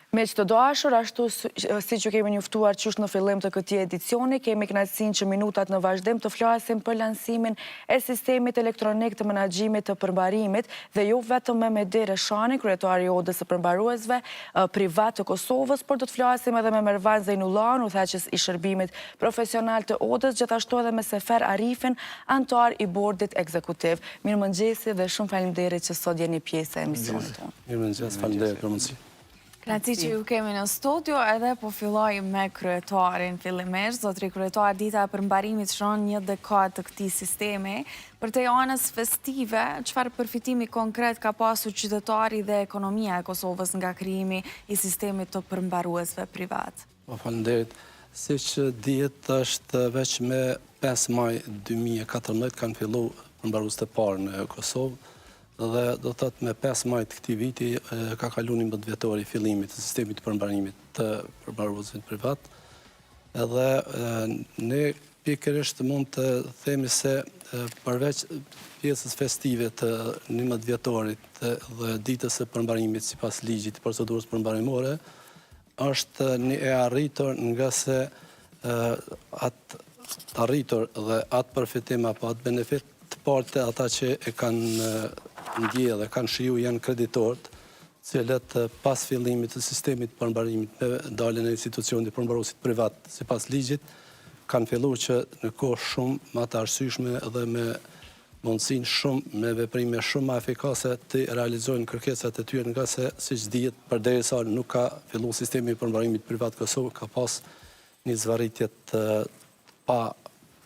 Me që të dashur, ashtu si që kemi njoftuar qysh në fillim të këtij edicioni, kemi kënaqësinë që minutat në vazhdim të flasim për lansimin e sistemit elektronik të menaxhimit të përmbarimit dhe jo vetëm me Mehdi Reshani, kryetari i Odës së Përmbaruesve Privat të Kosovës, por do të flasim edhe me Mervan Zejnullan, udhëheqës i shërbimit profesional të Odës, gjithashtu edhe me Sefer Arifin, anëtar i bordit ekzekutiv. Mirëmëngjesi dhe shumë faleminderit që sot jeni pjesë e emisionit tonë. Mirëmëngjes, faleminderit për mundësi. Kënaqësi që ju kemi në studio, edhe po filloj me kryetarin fillimisht. Zotri kryetar, dita e përmbarimit shon 1 dekadë të këtij sistemi. Për te anës festive, çfarë përfitimi konkret ka pasur qytetari dhe ekonomia e Kosovës nga krijimi i sistemit të përmbaruesve privat? Faleminderit. Siç dihet, është veç me 5 maj 2014 kanë filluar përmbaruesit e parë në Kosovë. Dhe do të thotë me 5 maj të këtij viti ka kaluar 11 vjetor i fillimit të sistemit të përmbarimit të përmbaruesve privat. Edhe ne pikërisht mund të themi se përveç pjesës festive të 11 vjetorit dhe ditës së përmbarimit sipas ligjit të procedurës përmbarimore, është një e arritur nga se atë arritur dhe atë përfitim apo atë benefit të partë ata që e kanë ndje dhe kanë shiju janë kreditorët, cilët pas fillimit të sistemit përmbarimit me daljen e institucionit përmbaruesit privat sipas ligjit, kanë filluar që në kohë shumë më të arsyeshme dhe me mundësinë shumë me veprime shumë më efikase të realizojnë kërkesat e tyre, nga se siç dihet përderisa nuk ka filluar sistemi i përmbarimit privat Kosovë, ka pas një zvarritje të pa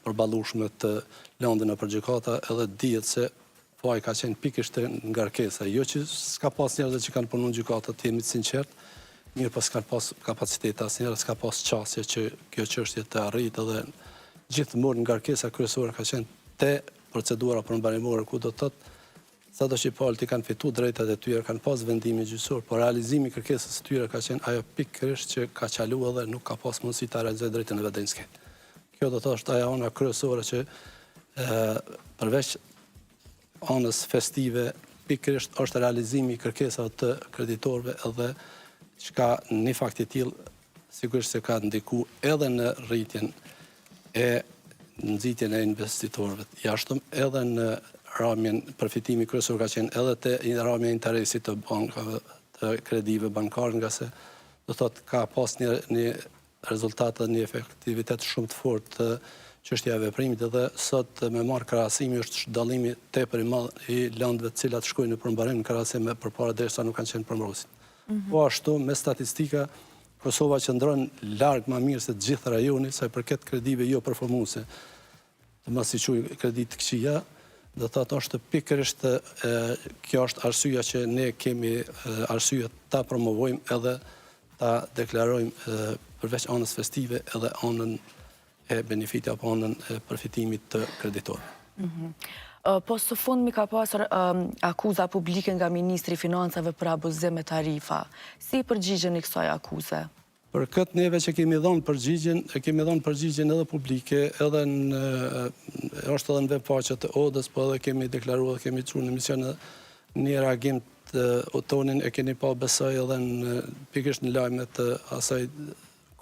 përballueshme të lëndën në përgjykata, edhe dihet se faji ka qenë pikërisht ngarkesa. Jo që s'ka pas njerëz që kanë punuar në gjykata, të jemi të sinqert, mirë po s'kan pas kapacitet, asnjëherë s'ka pas çësje që kjo çështje të arritë, dhe gjithmonë ngarkesa kryesore ka qenë te procedura përmbarimore, ku do të thotë sado që palët i kanë fituar drejtat e tyre, kanë pas vendimin gjyqësor, por realizimi i kërkesës së tyre ka qenë ajo pikërisht që ka qaluar dhe nuk ka pas mundësi ta realizojë drejtën e vetëdijshme. Kjo do të thotë është ajo ana kryesore që përveç anës festive, pikërisht është realizimi i kërkesave të kreditorëve, edhe çka në fakt i tillë sigurisht se ka ndikuar edhe në rritjen e nxitjen e investitorëve jashtëm, edhe në ramjen përfitimi kryesor ka qenë edhe te ramja e interesit të bankave, të kredive bankare, nga se do thotë ka pas një rezultat dhe një efektivitet shumë të fortë të çështja e veprimit, edhe sot me marrë krahasimi është dallimi tepër i madh i lëndëve të cilat shkojnë në përmbarim në krahasim me përpara derisa nuk kanë qenë përmbaruesit. Po ashtu me statistika Kosova qëndron larg më mirë se të gjithë rajoni sa i përket kredive jo performuese. Të mos i quaj kredi të këqija, do të thotë është pikërisht kjo është arsyeja që ne kemi arsye ta promovojmë edhe ta deklarojmë përveç anës festive edhe anën e benefiti apo anën e përfitimit të kreditorëve. Po së fundmi ka pasur akuza publike nga Ministri i Financave për abuzim me tarifa. Si i përgjigjeni kësaj akuze? Për këtë neve që kemi dhënë përgjigjen edhe publike, edhe është edhe në webfaqet e Odës, po edhe kemi deklaruar, kemi çuar në emision një reagim të tonin e keni pa besoj edhe në pikërisht në lajmet të asaj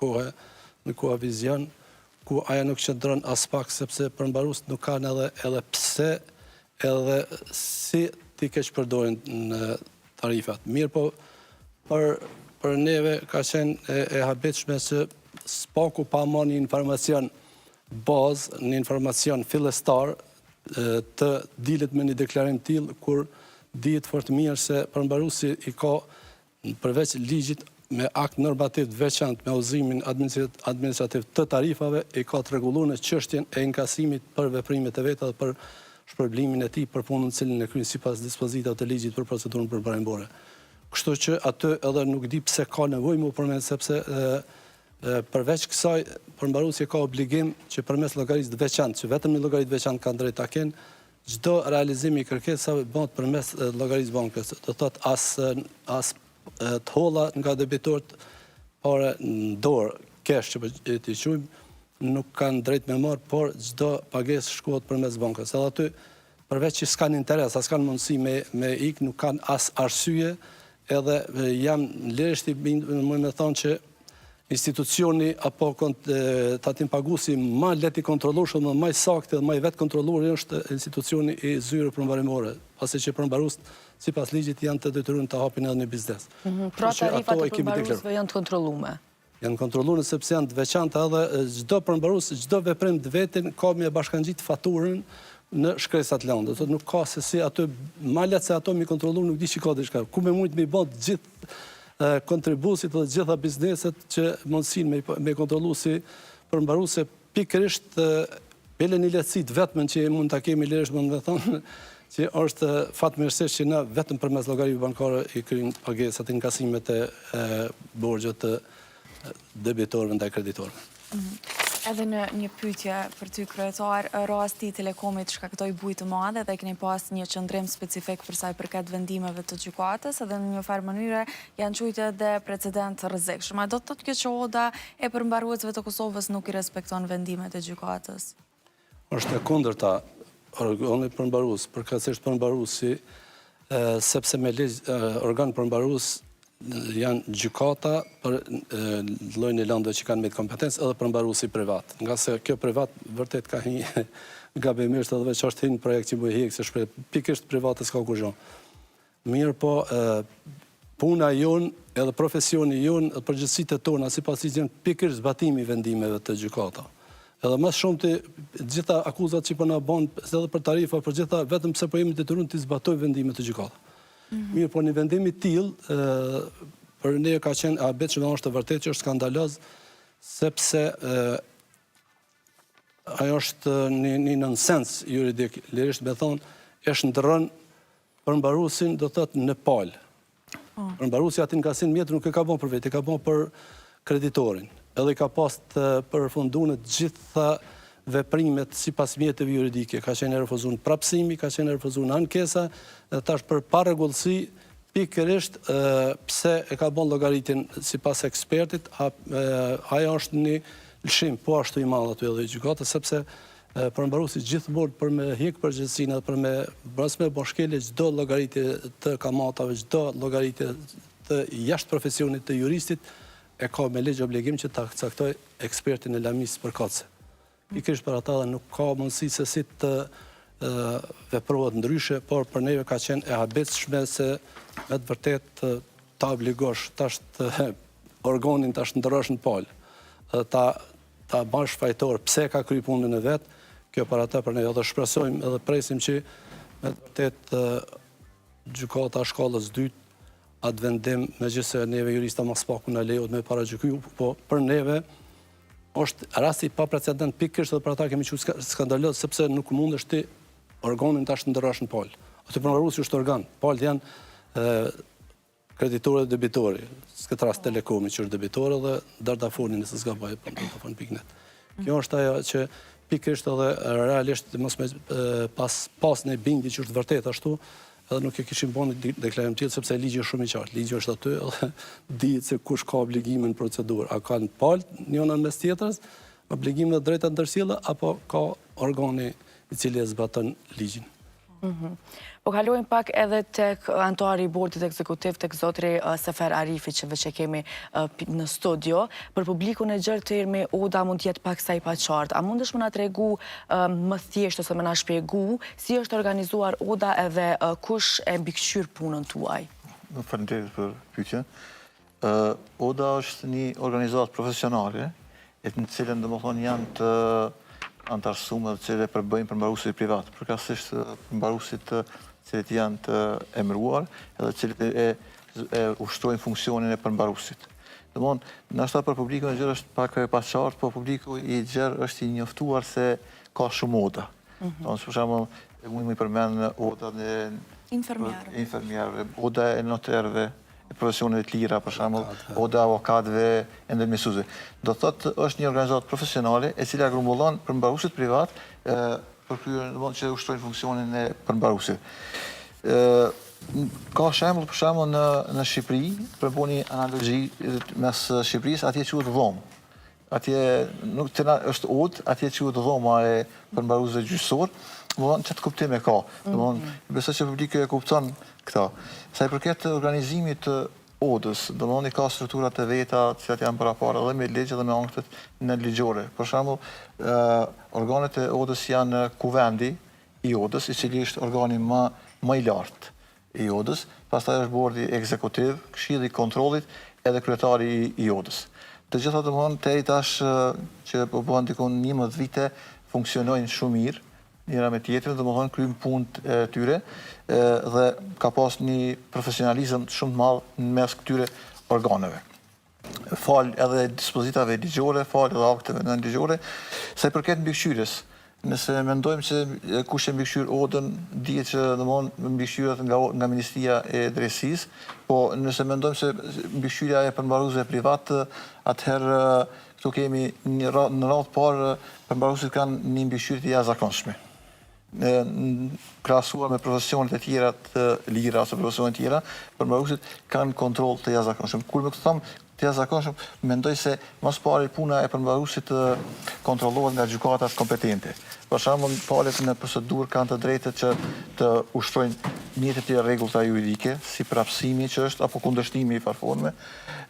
kohe, në koha vizion, ku aja nuk qëndron as pak, sepse përmbaruesit nuk kanë edhe pse edhe si ti keq përdorin në tarifat. Mirë po, për neve ka qenë e habitshme që spaku pa marrë një informacion bazë, një informacion fillestar të dilet me një deklarim tillë, kur dihet fort mirë se përmbaruesi i ka përveç ligjit me akt normativ të veçantë me udhëzimin administrativ të tarifave, i ka të rregulluar në çështjen e inkasimit për veprimet e veta dhe për shpërblimin e tij për punën cilën e kryen sipas dispozitave të ligjit për procedurën përmbarimore. Kështu që aty edhe nuk di pse ka nevojë më përmend, sepse përveç kësaj përmbaruesi ka obligim që përmes llogarisë të veçantë, që vetëm në llogari të veçantë kanë drejt ta kenë, çdo realizim i kërkesave bëhet përmes llogarisë bankës. Do thotë as të holla nga debitorët pare në dorë, cash që ti quajmë, nuk kanë drejt me marrë, por çdo pagesë shkohet përmes bankës. Edhe aty, përveç që s'kan interes, as kanë mundësi me ik, nuk kanë as arsye edhe jam lirisht i bindur me thonë që institucioni apo tatim paguesi më lehti kontrollueshëm dhe më i saktë dhe më i vetë kontrolluar është institucioni i zyrë përmbarimore, pasi që përmbaruesit sipas ligjit janë të detyruar të hapin edhe një biznes. Pra tarifat e përmbaruesve janë të kontrolluara. Janë kontrolluar sepse janë të veçanta edhe çdo përmbarues, çdo veprim të vetin ka me bashkangjit faturën në shkresat lëndë. Do thotë nuk ka se si ato malet se ato mi kontrollu nuk di që ka diçka. Ku me mund me bë të gjithë kontribusit dhe gjitha bizneset që mundësin me kontrolu si përmbaruese pikërisht bele një lehtësit vetëm që mund të kemi lirisht mund të thonë që është fatmirësisht që na vetëm përmes llogarive bankare i kryjmë pagesat, inkasimet e borxhet të debitorëve ndaj kreditorëve. Edhe në një pyetje për ty kryetar, rasti i Telekomit shkaktoi bujë të madhe dhe keni pas një qëndrim specifik për sa i përket vendimeve të gjykatës, edhe në një farë mënyre janë quajtur edhe precedent rrezikshëm. A do të thotë kjo që oda e përmbaruesve të Kosovës nuk i respekton vendimet e gjykatës? Është e kundërta, organi përmbarues, përkatësisht përmbaruesi, sepse me ligj organ përmbarues janë gjykata për llojin e lëndëve që kanë me kompetencë edhe përmbaruesi privat. Nga se kjo privat vërtet ka një gabimisht edhe veç është një projekt që bëj hek se shpreh pikërisht private s'ka kurrë. Mirë po puna jonë edhe profesioni jonë edhe përgjegjësitë tona sipas ligjit janë pikërisht zbatimi i vendimeve të gjykata. Edhe më shumë të gjitha akuzat që po na bën edhe për tarifa, për gjitha vetëm pse po jemi detyruar të zbatojmë vendimet të gjykatës. Mirë, po një vendim i tillë për ne ka qenë abet që është të vërtetë që është skandaloz, sepse ajo është një nonsens juridik, lirisht me thonë, e shndërron përmbaruesin do thotë në palë. Përmbaruesi aty ngasin mjetër nuk e ka bën për vetë, e ka bën për kreditorin. Edhe ka pas të përfunduar të gjitha veprimet sipas mjeteve juridike, ka qenë refuzuar prapësimi, ka qenë refuzuar ankesa, tash për parregullsi pikërisht pse e ka bën llogaritin sipas ekspertit, ajo është një lëshim po ashtu i madh aty edhe gjykata, sepse përmbaruesi gjithmonë për me hiq përgjegjësinë dhe për me brasme boshkele çdo llogaritje të kamatave, çdo llogaritje të jashtë profesionit të juristit e ka me ligj obligim që ta caktoj ekspertin e lamis përkatëse. Pikërisht për ata dhe nuk ka mundësi se si të veprohet ndryshe, por për neve ka qenë e habetshme se me të vërtet ta obligosh tash të organin tash ndrosh në palë, ta bash fajtor pse ka kryer punën e vet, kjo për ata për ne edhe shpresojmë edhe presim që me të vërtet gjykata shkallës 2 atë vendim, megjithëse neve jurista mas paku na lejohet me paragjykuar, po për neve është rasti pa precedent pikërisht edhe për ata kemi qenë skandaloz sepse nuk mundesh ti organin tash ndërrosh në palë. Aty përmbaruesi është organ. Palët janë kreditorë dhe debitorë. Këtë rast Telekomi që është debitorë dhe Dardafoni nëse s'gaboj Dardafon.net. Kjo është ajo që pikërisht edhe realisht mos me pas në bindje që është vërtet ashtu, edhe nuk e kishim bën deklarim tjetër sepse ligji është shumë i qartë. Ligji është aty edhe dihet se kush ka obligimin në procedurë. A ka në palë njëna mes tjetrës, obligimin dhe drejta ndërsjellë apo ka organi i cili e zbaton ligjin. Po kalojmë pak edhe tek anëtari i bordit ekzekutiv tek zotri Sefer Arifi që veç e kemi në studio. Për publikun e gjerë të irmi oda mund t'jetë pak sa i paqartë. A mundesh më na tregu më thjesht ose më na shpjegu si është organizuar oda edhe kush e mbikëqyr punën tuaj? Faleminderit për pyetjen. Oda është një organizatë profesionale, në cilën domethënë janë të antarësuar dhe cilët përbëjnë përmbaruesit privat, përkatësisht përmbaruesit cilët janë të emëruar edhe cilët e ushtrojnë funksionin e përmbaruesit. Domthonë, ndoshta për publikun e gjerë është pak e paqartë, por publiku i gjerë është i njoftuar se ka shumë oda. Domthonë, për shembull, unë më përmend odat e infermierëve, oda e noterëve, profesioneve të lira, për shembull, oda avokatëve e ndërmjetësuesve. Do thotë është një organizatë profesionale e cila grumbullon përmbaruesit privat për kryer domthonë që ushtrojnë funksionin e përmbaruesit. Ka shembull për shembull në Shqipëri, për bëni analogji mes Shqipërisë, atje quhet dhomë. Atje nuk është odë, atje quhet dhoma e përmbaruesve gjyqësor, Çfarë kuptime ka? Besoj që publiku e kupton këta. Sa i përket organizimit të Odës, domethënë ka strukturat e veta që janë përpara edhe me ligj dhe me anktet në ligjore. Për shembull, organet e Odës janë kuvendi i Odës, i cili është organi më i lartë i Odës, pastaj është bordi ekzekutiv, këshilli i kontrollit edhe kryetari i Odës. Të gjitha domethënë deri tash që po bëhen diku 11 vite funksionojnë shumë mirë, njëra me tjetrën, domethënë kryjnë punët e tyre dhe ka pas një profesionalizëm shumë të madh në mes këtyre organeve. Fal edhe dispozitave ligjore, fal edhe akteve nënligjore, sa i përket mbikëqyrjes. Nëse mendojmë se kush e mbikëqyr Odën, dihet që domethënë mbikëqyret nga Ministria e Drejtësisë, po nëse mendojmë se mbikëqyrja e përmbaruesve privat, atëherë këtu kemi në radhë parë përmbaruesit kanë një mbikëqyrje të jashtëzakonshme. Krahasuar me profesionet e tjera të lira ose profesionet tjera, përmbaruesit kanë kontroll të jashtëzakonshëm. Kur më them të jashtëzakonshëm, mendoj se mos pari puna e përmbaruesit kontrollohet nga gjykatat kompetente. Për shembull, palët në procedurë kanë të drejtë që të ushtrojnë mjete të rregullta juridike, si prapësimi që është apo kundërshtimi i farforme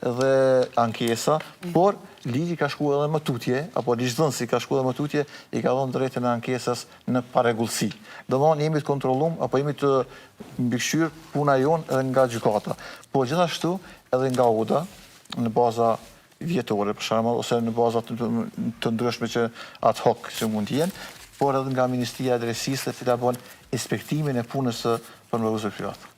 dhe ankesa, por ligji ka shkuar edhe më tutje, apo ligjdhënësi ka shkuar edhe më tutje, i ka dhënë drejtën e ankesas në parregullsi. Domthonë jemi të kontrolluar apo jemi të mbikëqyr puna jonë edhe nga gjykata. Po gjithashtu edhe nga Oda në baza vjetore, për shembull, ose në baza të ndryshme që ad hoc që mund të jenë, por edhe nga Ministria e Drejtësisë, e cila bën inspektimin e punës së përmbaruesve privat.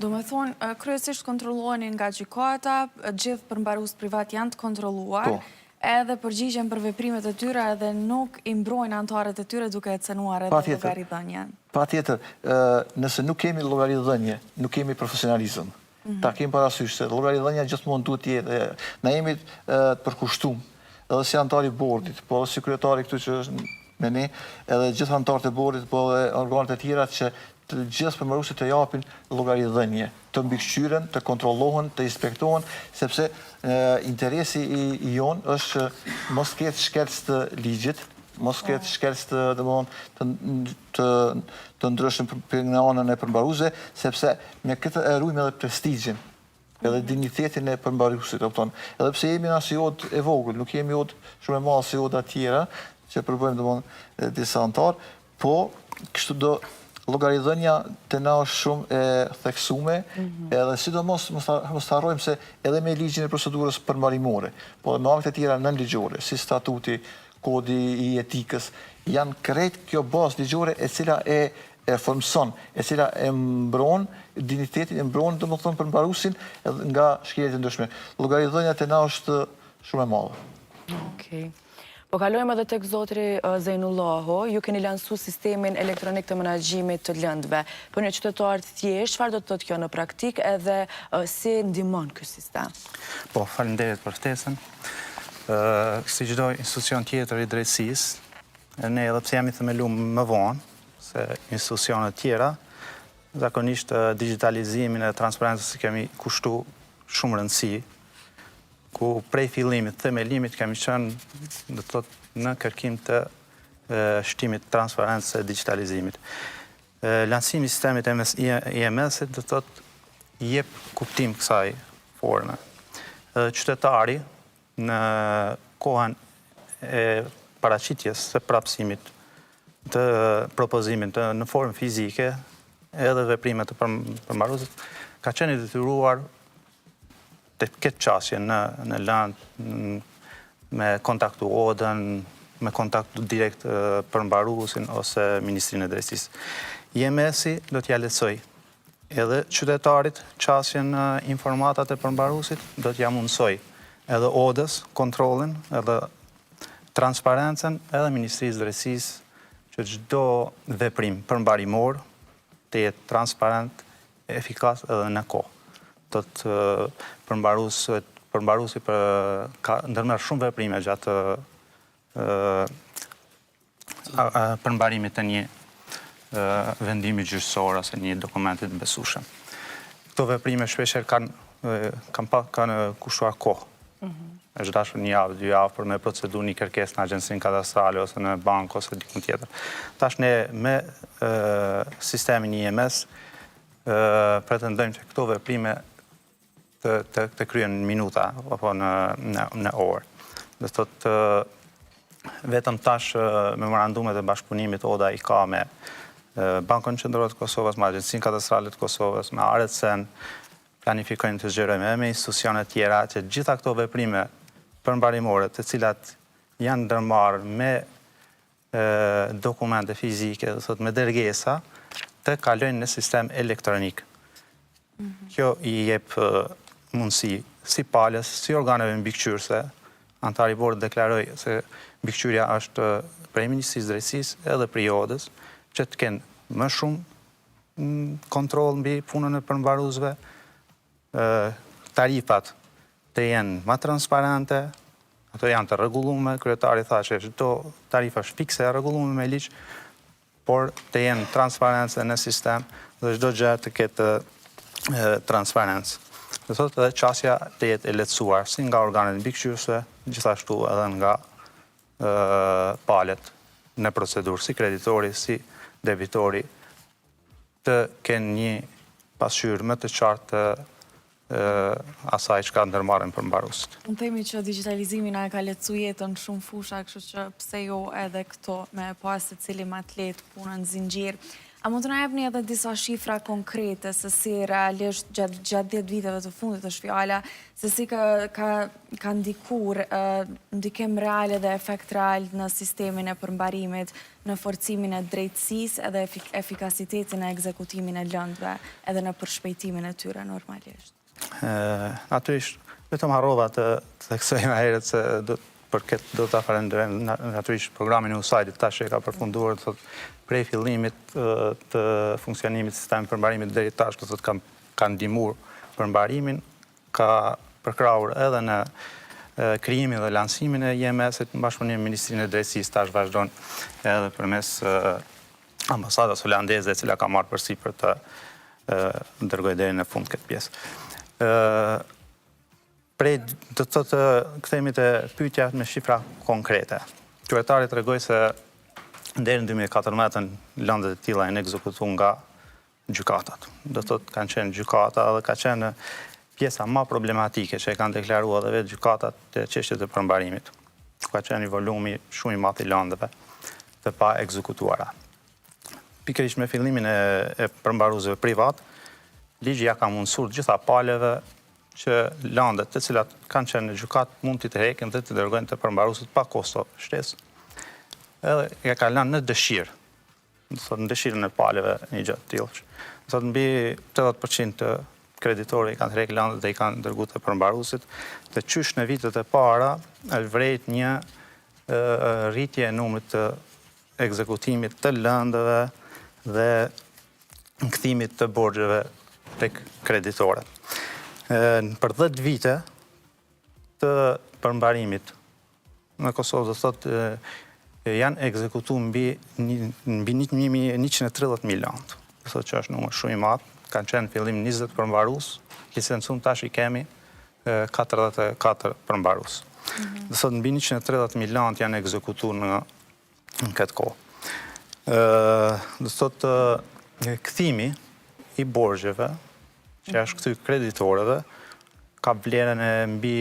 Do me thonë, kryesisht kontrolloheni nga gjykata, gjithë përmbarues privat janë të kontrolluar, edhe përgjigjen për veprimet e tyre edhe nuk i mbrojnë anëtarët e tyre duke e cënuar edhe llogaridhënien. Patjetër, nëse nuk kemi llogaridhënie, nuk kemi profesionalizëm. Ta kemi parasysh se llogaridhënia gjithmonë duhet të jetë. Na jemi të përkushtuar, edhe si anëtar i bordit, po edhe si kryetari këtu që është me ne, edhe gjithë anëtarët e bordit, po edhe organet e tjera që të gjithë përmbaruesit të japin llogaridhënie, të mbikëqyren, të kontrollohen, të inspektohen, sepse interesi i jon është mos ketë shkelc të ligjit, mos ketë shkelc të ndryshëm për nga anën e përmbaruesve, sepse me këtë e ruajmë edhe prestigjin, edhe dignitetin e përmbaruesit, kupton. Edhe pse jemi në Odë e vogël, nuk jemi Odë shumë e madhe si Oda tjera, që përbëjmë disa antar, po kështu do llogaridhënia të na është shumë e theksume, edhe sidomos mos harrojmë se edhe me ligjin e procedurës përmbarimore, po edhe me akte tjera nënligjore, si statuti, kodi i etikës, janë krejt kjo bazë ligjore e cila e formson, e cila e mbron dignitetin, e mbron domethënë përmbaruesin nga shkeljet e ndryshme. Llogaridhënia të na është shumë e madhe. Okej. Po kalojmë edhe tek zotri Zejnullahu, ju keni lansu sistemin elektronik të menaxhimit të lëndëve. Për një qytetar të thjeshtë, çfarë do të thotë kjo në praktik edhe si ndihmon ky sistem? Po, faleminderit për ftesën. Si çdo institucion tjetër i drejtësisë, ne edhe pse jemi themeluar më vonë se institucionet tjera, zakonisht digitalizimin e transparencës kemi kushtuar shumë rëndësi, ku prej fillimit, themelimit kemi qenë në kërkim të shtimit transparencës e digitalizimit. Lansimi i sistemit IMS-it do të jep kuptim kësaj forme. Qytetari në kohën e paraqitjes së prapësimit të propozimin në formë fizike edhe veprimet të përmbaruesit ka qenë i detyruar të ketë qasje në landë me kontaktu Odën, me kontaktu direkt përmbaruesin ose Ministrinë e Drejtësisë. IMS-i do t'ja lehtësoj edhe qytetarit qasjen në informatat e përmbaruesit, do t'ja mundsoj edhe Odës kontrollin, edhe transparencën, edhe Ministrisë Drejtësisë që çdo veprim përmbarimor të jetë transparent, efikas edhe në kohë. Do të përmbaruesi ka ndërmerr shumë veprime gjatë përmbarimit të një vendimi gjyqësor ose një dokumenti të besueshëm. Këto veprime shpeshherë kanë kushtuar kohë. është dashur një javë, 2 javë për me procedu një kërkesë në agjensinë kadastrale ose në bankë ose dikun tjetër. Tash ne me sistemin IMS pretendojmë që këto veprime të kryen në minuta apo në orë. Dhe thotë vetëm tash memorandumet e bashkëpunimit ODA i ka me Bankën Qendrore të Kosovës, me Agjencinë Kadastrale të Kosovës, me ARCN, planifikojnë të zgjerojmë me institucione tjera që gjitha këto veprime përmbarimore të cilat janë ndërmarrë me dokumente fizike, me dërgesa, të kalojnë në sistem elektronik. Kjo i jep mundësi si palës, si organeve mbikëqyrëse, antari bordë deklaroi se mbikëqyrja është prej Ministrisë Drejtësisë edhe prej ODA-s, që të kenë më shumë kontroll mbi punën e përmbaruesve, tarifat të jenë më transparente, ato janë të rregulluara, kryetari tha që çdo tarifë është fikse e rregulluar me ligj, por të jenë transparencë në sistem dhe çdo gjë të ketë transparencë. Dhe thotë edhe qasja të jetë e lehtësuar si nga organet mbikëqyrëse, gjithashtu edhe nga palet në procedurë, si kreditori, si debitori, të kenë një pasqyrë më të qartë asaj që ka ndërmarrën përmbaruesit. Unë themi që digitalizimi na e ka lehtësuar jetën shumë fusha, kështu që pse jo edhe këto me pas secili atlet punën zinxhir. A mund të na jepni edhe disa shifra konkrete se si realisht gjatë 10 viteve të fundit është fjala, se si ka ndikuar ndikim real dhe efekt real në sistemin e përmbarimit, në forcimin e drejtësisë edhe efikasitetin e ekzekutimin e lëndëve, edhe në përshpejtimin e tyre normalisht. Natyrisht, vetëm harrova të theksoj më herët se për këtë do të falenderojmë natyrisht programin e USAID-it tash e ka përfunduar prej fillimit të funksionimit sistemit përmbarimit deri tash, do thotë ka ndihmuar përmbarimin, ka përkrahur edhe në krijimin dhe lansimin e IMS-it në bashkëpunim me Ministrinë e Drejtësisë, tash vazhdon edhe përmes ambasadës holandeze e cila ka marrë përsipër të dërgojë deri në fund këtë pjesë. Prej do të thotë kthehemi te pyetja me shifra konkrete. Kryetari tregoi se deri në 2014 lëndet e tilla janë ekzekutuar nga gjykatat. Do thotë kanë qenë gjykata dhe ka qenë pjesa më problematike që e kanë deklaruar edhe vetë gjykatat të çështjet e përmbarimit. Ka qenë një volumi shumë i madh i lëndeve të pa ekzekutuara. Pikërisht me fillimin e përmbaruesve privat, ligji ja ka mundësuar gjitha paleve që lëndet të cilat kanë qenë në gjykat mund t'i heqin dhe t'i dërgojnë të përmbaruesit pa kosto shtesë. Edhe ja ka lënë në dëshirë, në dëshirën e paleve një gjë të tillë. Do thotë mbi 80% të kreditorëve i kanë hequr lëndet dhe i kanë dërguar të përmbaruesit, dhe qysh në vitet e para vret një rritje e numrit të ekzekutimit të lëndeve dhe kthimit të borxheve tek kreditorët. Për 10 vite të përmbarimit në Kosovë, do thotë janë ekzekutuar mbi 130 milion. Do thotë që është numër shumë i madh. Kanë qenë fillim 20 përmbarues, licencum tash i kemi 44 përmbarues. Do thotë mbi 130 milion janë ekzekutuar në këtë kohë. Do thotë kthimi i borxheve që është kthy kreditorëve, ka vlerën e mbi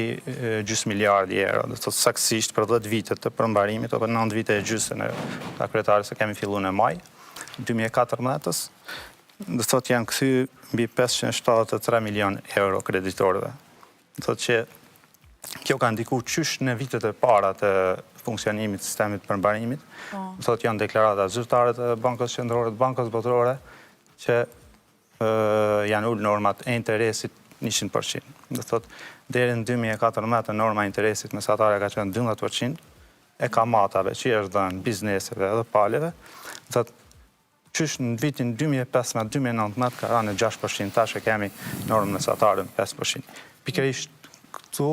gjysmë miliardi euro. Do thotë saktësisht për 10 vite të përmbarimit, apo 9 vite e gjysmë ka kryetari se kemi filluar në maj 2014-s, do thotë janë kthy mbi 573 milion euro kreditorëve. Do thotë që kjo ka ndikuar qysh në vitet e para të funksionimit të sistemit të përmbarimit. Do thotë janë deklarata zyrtare të Bankës Qendrore, të Bankës Botërore, që janë ullë normat e interesit 100%. Do thotë, deri në 2014 norma e interesit mesatare ka qenë 12%, e kamatave që është dhënë bizneseve edhe paleve. Do thotë, qysh në vitin 2015-2019 ka rënë 6%, tash e kemi normën mesatare në 5%. Pikërisht këtu,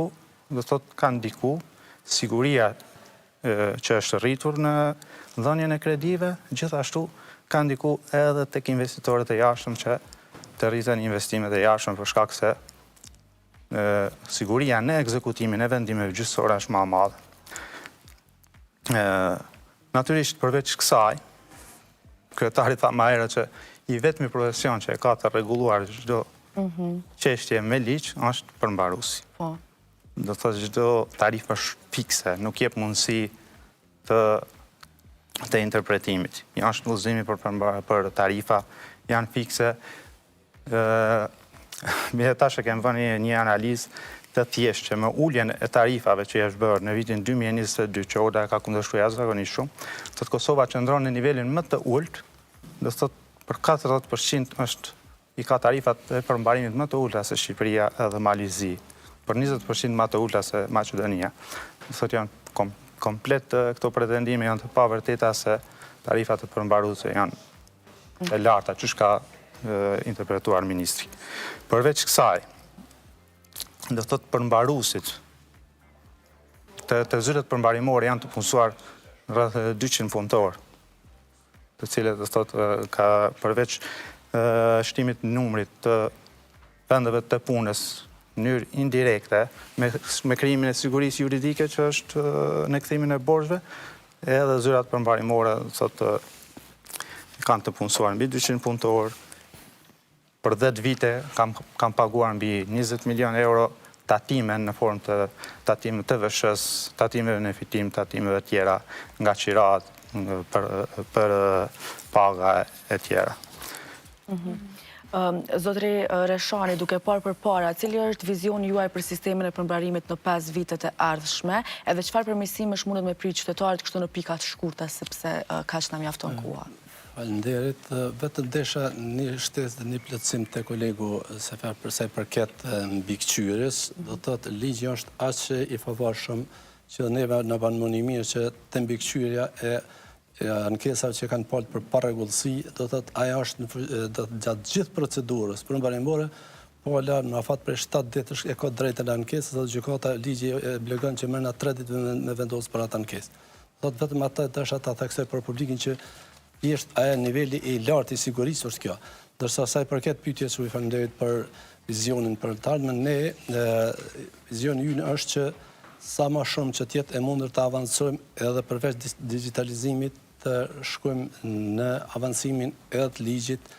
do thotë, ka ndikuar siguria që është rritur në dhënien e kredive, gjithashtu ka ndikuar edhe tek investitorët e jashtëm që të rriten investimet e jashtëm për shkak se siguria në ekzekutimin e vendimeve gjyqësore është më e madhe. Natyrisht përveç kësaj, kryetari tha më herët që i vetmi profesion që e ka të rregulluar çdo çështje me ligj është përmbaruesi. Po. Do të thotë çdo tarifë është fikse, nuk jep mundësi të interpretimit. Është udhëzimi për tarifa, janë fikse. Mirë tash e kem vënë një analizë të thjeshtë që me uljen e tarifave që është bërë në vitin 2022, që Oda ka kundërshtuar jashtëzakonisht shumë, thotë Kosova qëndron në nivelin më të ulët, do të thotë për 40% i ka tarifat e përmbarimit më të ulta se Shqipëria dhe Malizi, për 20% më të ulta se Maqedonia. Do thotë janë komplet këto pretendime janë të pavërteta se tarifat e përmbaruese janë e larta, çu ka interpretuar ministri. Përveç kësaj, do të thotë përmbaruesit të zyrët përmbarimore janë të punësuar rreth 200 punëtor, të cilët do të thotë ka përveç shtimit numrit të vendeve të punës në mënyrë indirekte me krijimin e sigurisë juridike që është në kthimin e borxheve, edhe zyrat përmbarimore thotë kanë të punësuar mbi 200 punëtor. Për 10 vite kam paguar mbi 20 milion euro tatime në formë të tatime të vëshës, tatimeve në fitim, tatimeve tjera nga qirat për paga e tjera. Zotri Reshani, duke parë përpara, cili është vizioni juaj për sistemin e përmbarimit në 5 vitet e ardhshme, edhe çfarë përmirësimesh mundet me prit qytetarët kështu në pika të shkurta, sepse kaq na mjafton koha? Faleminderit, vetëm desha një shtesë dhe një plotësim te kolegu Sefer për sa i përket mbikëqyrjes, do të thotë ligji është aq i favorshëm që neve na ban më mirë që te mbikëqyrja e ankesave që kanë palë për parregullsi, do të thotë ajo është gjatë gjithë procedurës përmbarimore, po la në afat për 7 ditë e ka drejtën e ankesës, dhe gjykata ligji e obligon që merrna 3 ditë me vendosë për atë ankesë. Thotë vetëm ata desha ta theksoj për publikin që thjesht ajo niveli i lartë i sigurisë është kjo. Ndërsa sa i përket pyetjes që ju falenderoj për vizionin për të ardhmen, vizioni ynë është që sa më shumë që të jetë e mundur të avancojmë edhe përveç digitalizimit të shkojmë në avancimin edhe të ligjit,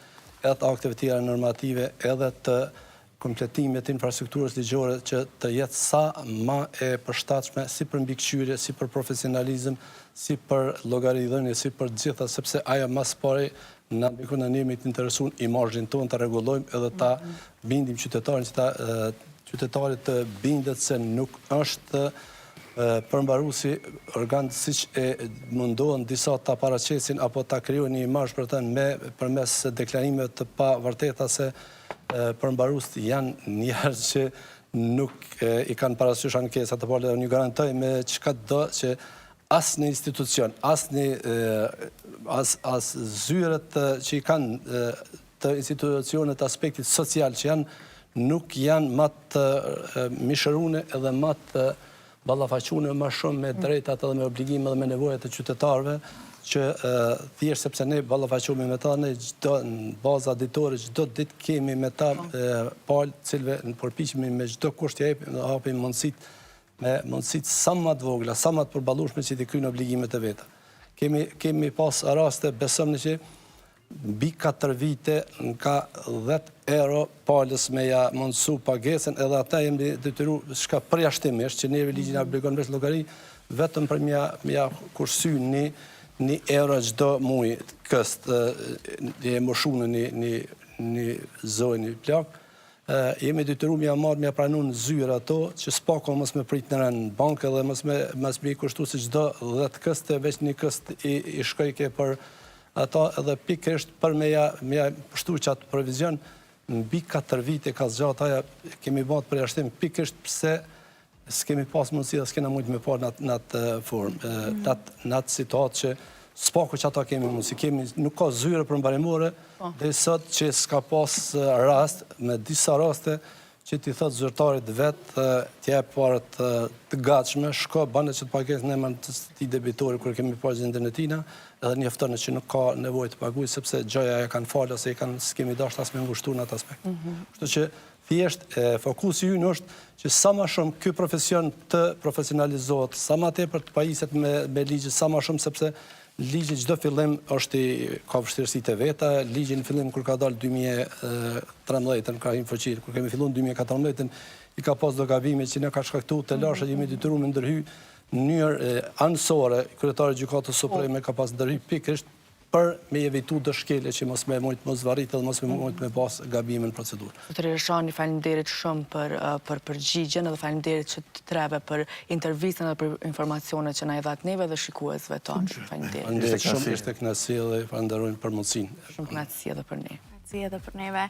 edhe të akteve tjera normative, edhe të kompletimit të infrastrukturës ligjore që të jetë sa më e përshtatshme si për mbikëqyrje, si për profesionalizëm, si për llogaridhënie, si për gjitha, sepse ajo mas pari na ndikon në njëmi të interesuar imazhin tonë të rregullojmë edhe ta bindim qytetarin, që qytetarit të bindet se nuk është përmbaruesi organ siç e mundohen disa ta paraqesin apo ta krijojnë një imazh për të përmes deklarimeve të pavërteta se përmbaruesit janë njerëz që nuk i kanë parasysh ankesat të parë, unë garantoj me çka do që asnjë institucion, as zyrët që i kanë të institucionet aspektit social që janë, nuk janë më të mishërune edhe më të ballafaqune më shumë me drejtat edhe me obligime edhe me nevojat e qytetarëve, që thjesht sepse ne ballafaqohemi me ta, ne çdo në baza ditore çdo ditë kemi me ta palë, cilëve në përpiqemi me çdo kusht të hapim mundësit sa më të vogla, sa më të përballueshme që të kryejnë obligimet e veta. Kemi pas raste, besëm në që mbi 4 vite ka 10 euro palës me ja mundësu pagesën, edhe ata jemi detyruar shka përjashtimisht që neve ligjin obligon veç llogari, vetëm për mja kursy një euro çdo muaj këst e moshunë një zojë, një plak, jemi detyruar mja marrë, mja pranu në zyra ato, që s'pako mos me prit në rënë bankë dhe mos me kushtu se çdo 10 këste, veç një këst i shkojke për ata edhe pikërisht për me ja pështu që atë provizion, mbi 4 vite ka zgjatë aja, kemi bërë përjashtim pikërisht pse s'kemi pas mundësi dhe s'kena mujtë me parë në atë formë, në atë situatë që s'pako që ata kemi mundësi, nuk ka zyre përmbarimore, dhe sot që s'ka pas rast, me disa raste, që ti thot zyrtarit vetë, t'ja e parët të gatshme, shko, bane që të pagesë në emën të ti debitori, kërë kemi parë internetina, edhe njeftone që nuk ka nevojë të paguaj, sepse gjoja e kanë falë, ose s'kemi dasht as me ngushtu në atë aspekt. Kështu që thjesht fokusi ynë është që sa më shumë ky profesion të profesionalizohet, sa më tepër të pajiset me ligjit sa më shumë, sepse ligji çdo fillim ka vështirësitë e veta. Ligji në fillim kur ka dalë 2013 ka hyrë fuqi, kur kemi filluar 2014 i ka pas do gabime që ne ka shkaktuar të lashë, jemi detyruar me ndërhy në mënyrë anësore. Kryetari i Gjykatës Supreme ka pas ndërhy pikërisht për me evitu dëshkele që mos me varrit edhe mos me mujt me pas gabime në procedurë. Dr. Reshani, faleminderit shumë për përgjigjen edhe faleminderit që të treve për intervistën dhe për informacionet që na i dhat neve dhe shikuesve tonë. Shumë faleminderit. Faleminderit shumë, ishte kënaqësi dhe falenderojmë për mundësinë. Shumë kënaqësi edhe për ne. Si edhe për neve.